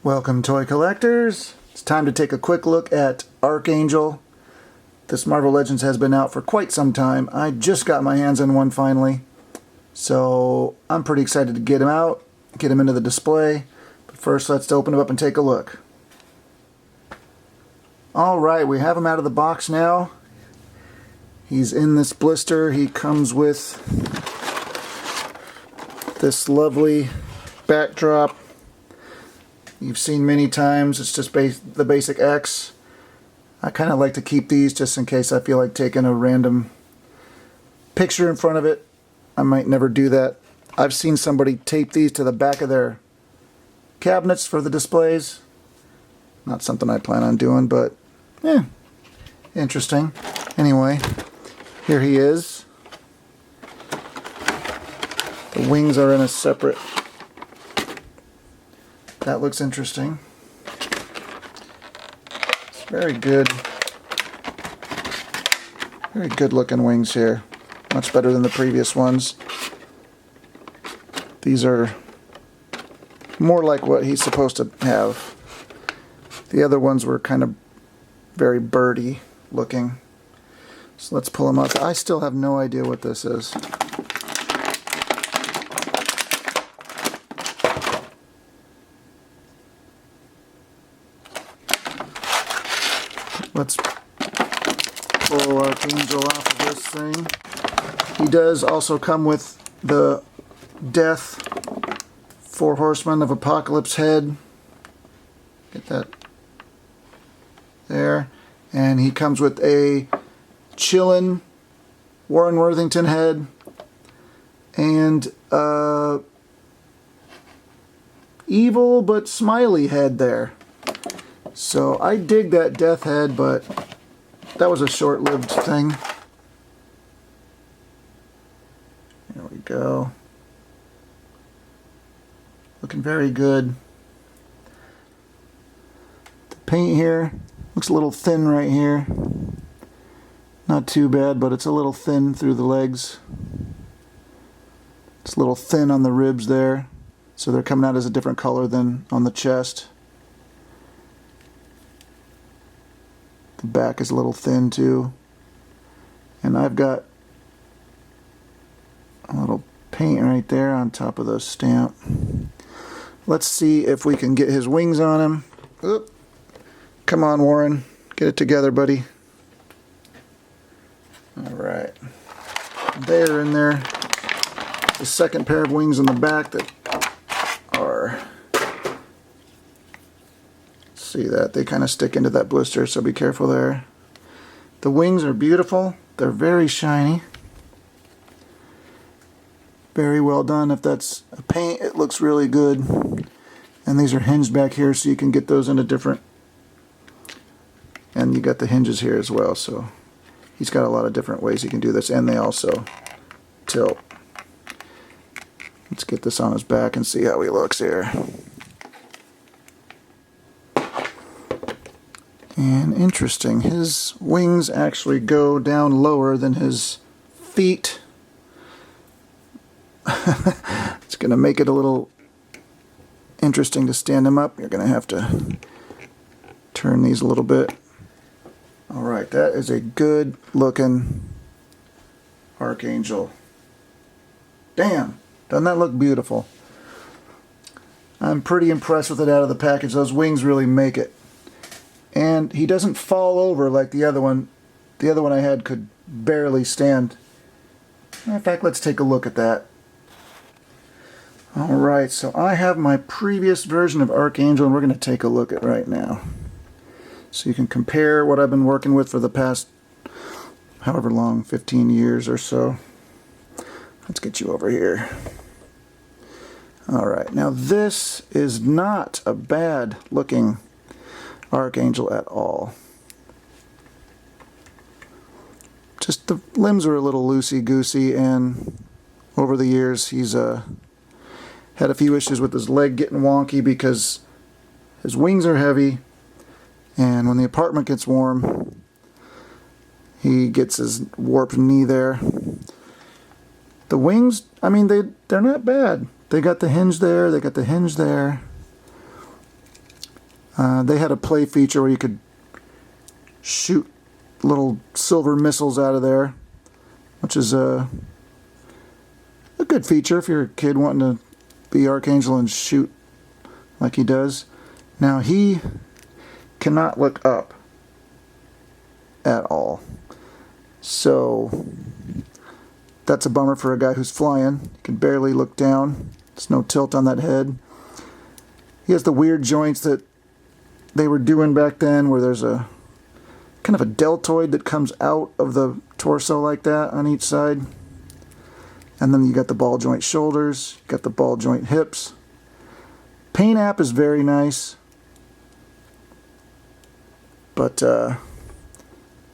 Welcome, toy collectors. It's time to take a quick look at Archangel. This Marvel Legends has been out for quite some time. I just got my hands on one finally, so I'm pretty excited to get him out, get him into the display. But first, let's open him up and take a look. Alright, we have him out of the box now. He's in this blister. He comes with this lovely backdrop you've seen many times. It's just the basic X. I kind of like to keep these just in case I feel like taking a random picture in front of it. I might never do that. I've seen somebody tape these to the back of their cabinets for the displays. Not something I plan on doing, but interesting. Anyway, here he is. The wings are in a separate... That looks interesting. It's very good looking wings here. Much better than the previous ones. These are more like what he's supposed to have. The other ones were kind of very birdy looking. So let's pull them up. I still have no idea what this is. Let's pull Archangel off of this thing. He does also come with the Death 4 Horsemen of Apocalypse head. Get that there. And he comes with a Chillin' Warren Worthington head and evil but smiley head there. So I dig that death head, but that was a short-lived thing. There we go. Looking very good. The paint here looks a little thin right here. Not too bad, but it's a little thin through the legs. It's a little thin on the ribs there, so they're coming out as a different color than on the chest. The back is a little thin too. And I've got a little paint right there on top of the stamp. Let's see if we can get his wings on him. Oop. Come on, Warren. Get it together, buddy. Alright. They're in there. The second pair of wings on the back that are... See that? They kind of stick into that blister, so be careful there. The wings are beautiful. They're very shiny. Very well done. If that's a paint, it looks really good. And these are hinged back here, so you can get those into different... And you got the hinges here as well, so he's got a lot of different ways he can do this, and they also tilt. Let's get this on his back and see how he looks here. And interesting, his wings actually go down lower than his feet. It's going to make it a little interesting to stand him up. You're going to have to turn these a little bit. Alright, that is a good looking Archangel. Damn, doesn't that look beautiful? I'm pretty impressed with it out of the package. Those wings really make it. And he doesn't fall over like the other one. The other one I had could barely stand. In fact, let's take a look at that. Alright, so I have my previous version of Archangel, and we're going to take a look at it right now. So you can compare what I've been working with for the past however long, 15 years or so. Let's get you over here. Alright, now this is not a bad looking Archangel at all. Just the limbs are a little loosey-goosey, and over the years he's had a few issues with his leg getting wonky because his wings are heavy, and when the apartment gets warm he gets his warped knee there. The wings, I mean, they're not bad. They got the hinge there, they got the hinge there. They had a play feature where you could shoot little silver missiles out of there, which is a good feature if you're a kid wanting to be Archangel and shoot like he does. Now he cannot look up at all, so that's a bummer for a guy who's flying. He can barely look down. There's no tilt on that head. He has the weird joints that they were doing back then, where there's a kind of a deltoid that comes out of the torso like that on each side. And then you got the ball joint shoulders, you got the ball joint hips. Paint app is very nice, but I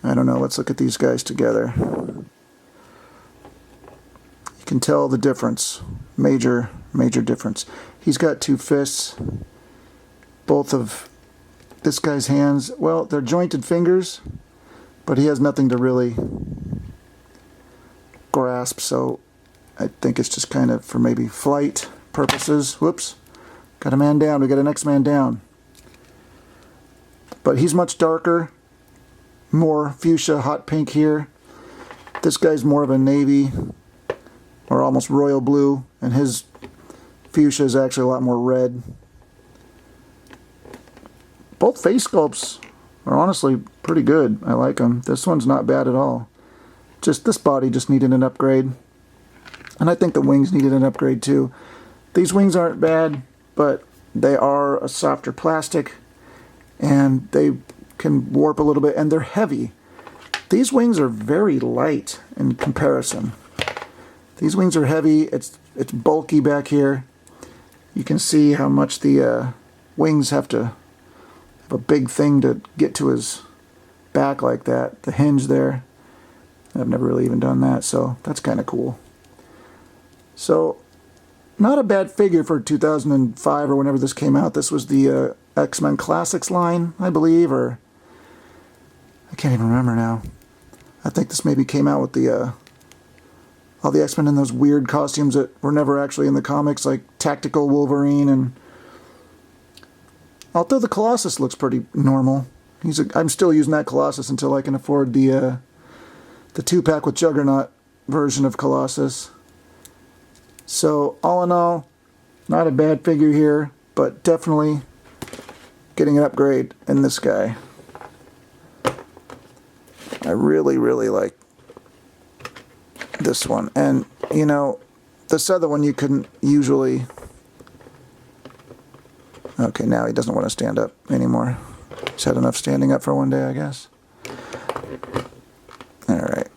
don't know. Let's look at these guys together. You can tell the difference. Major difference. He's got two fists. Both of this guy's hands, well, they're jointed fingers, but he has nothing to really grasp, so I think it's just kind of for maybe flight purposes. Whoops. Got a man down. We got a next man down. But he's much darker. More fuchsia, hot pink here. This guy's more of a navy or almost royal blue, and his fuchsia is actually a lot more red. Both face sculpts are honestly pretty good. I like them. This one's not bad at all. Just this body just needed an upgrade. And I think the wings needed an upgrade too. These wings aren't bad, but they are a softer plastic and they can warp a little bit, and they're heavy. These wings are very light in comparison. These wings are heavy. It's bulky back here. You can see how much the wings have to have a big thing to get to his back like that. The hinge there. I've never really even done that, so that's kind of cool. So, not a bad figure for 2005 or whenever this came out. This was the X-Men Classics line, I believe, or I can't even remember now. I think this maybe came out with the all the X-Men in those weird costumes that were never actually in the comics, like Tactical Wolverine, and although the Colossus looks pretty normal. I'm still using that Colossus until I can afford the 2-pack with Juggernaut version of Colossus. So, all in all, not a bad figure here, but definitely getting an upgrade in this guy. I really, really like this one. And, you know, this other one you couldn't usually... Okay, now he doesn't want to stand up anymore. He's had enough standing up for one day, I guess. Alright.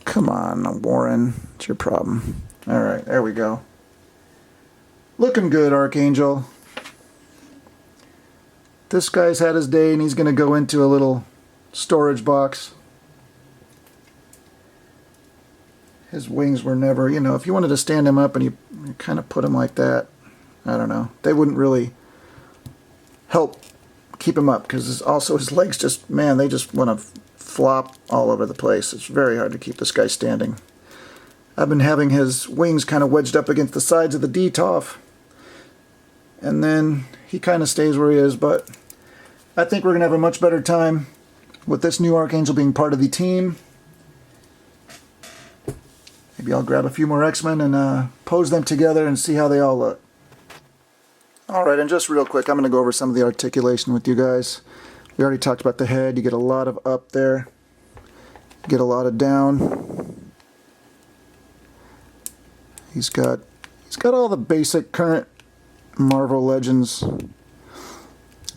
Come on, Warren. It's your problem. Alright, there we go. Looking good, Archangel. This guy's had his day and he's going to go into a little storage box. His wings were never, you know, if you wanted to stand him up and you kind of put him like that, I don't know. They wouldn't really help keep him up because also his legs just, man, they just want to flop all over the place. It's very hard to keep this guy standing. I've been having his wings kind of wedged up against the sides of the DTOF. And then he kind of stays where he is, but I think we're going to have a much better time with this new Archangel being part of the team. Maybe I'll grab a few more X-Men and pose them together and see how they all look. Alright, and just real quick, I'm going to go over some of the articulation with you guys. We already talked about the head. You get a lot of up there. You get a lot of down. He's got all the basic current Marvel Legends.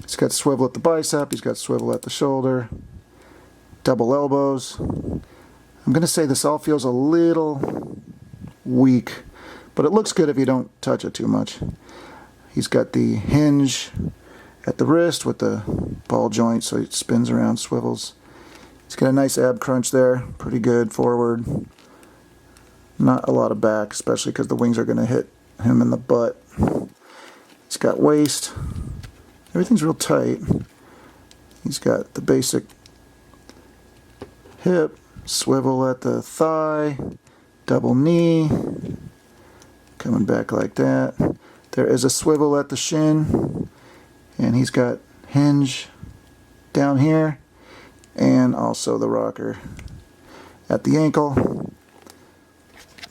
He's got swivel at the bicep. He's got swivel at the shoulder. Double elbows. I'm going to say this all feels a little weak, but it looks good if you don't touch it too much. He's got the hinge at the wrist with the ball joint, so it spins around, swivels. He's got a nice ab crunch there, pretty good forward. Not a lot of back, especially because the wings are going to hit him in the butt. He's got waist. Everything's real tight. He's got the basic hip, swivel at the thigh, double knee, coming back like that. There is a swivel at the shin. And he's got hinge down here, and also the rocker at the ankle.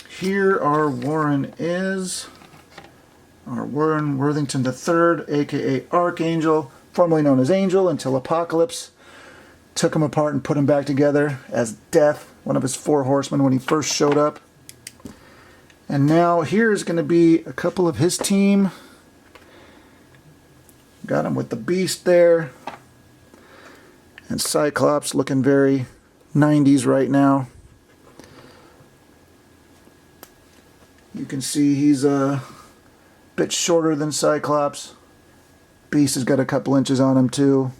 Here our Warren is. Our Warren Worthington III, aka Archangel, formerly known as Angel until Apocalypse took him apart and put him back together as Death, one of his 4 horsemen when he first showed up. And now here's going to be a couple of his team. Got him with the Beast there. And Cyclops looking very 90s right now. You can see he's a bit shorter than Cyclops. Beast has got a couple inches on him too.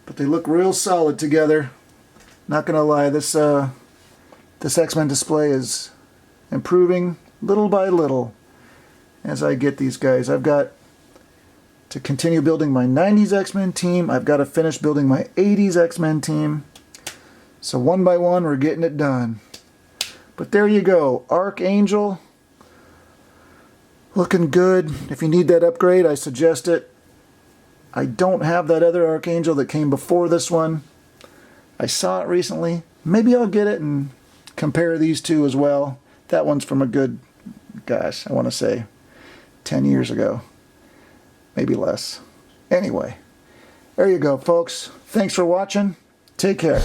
But they look real solid together. Not gonna lie, this X-Men display is improving little by little as I get these guys. I've got to continue building my 90s X-Men team. I've got to finish building my 80s X-Men team. So one by one, we're getting it done. But there you go, Archangel. Looking good. If you need that upgrade, I suggest it. I don't have that other Archangel that came before this one. I saw it recently. Maybe I'll get it and compare these two as well. That one's from a good, gosh, I want to say 10 years ago. Maybe less. Anyway, there you go, folks. Thanks for watching. Take care.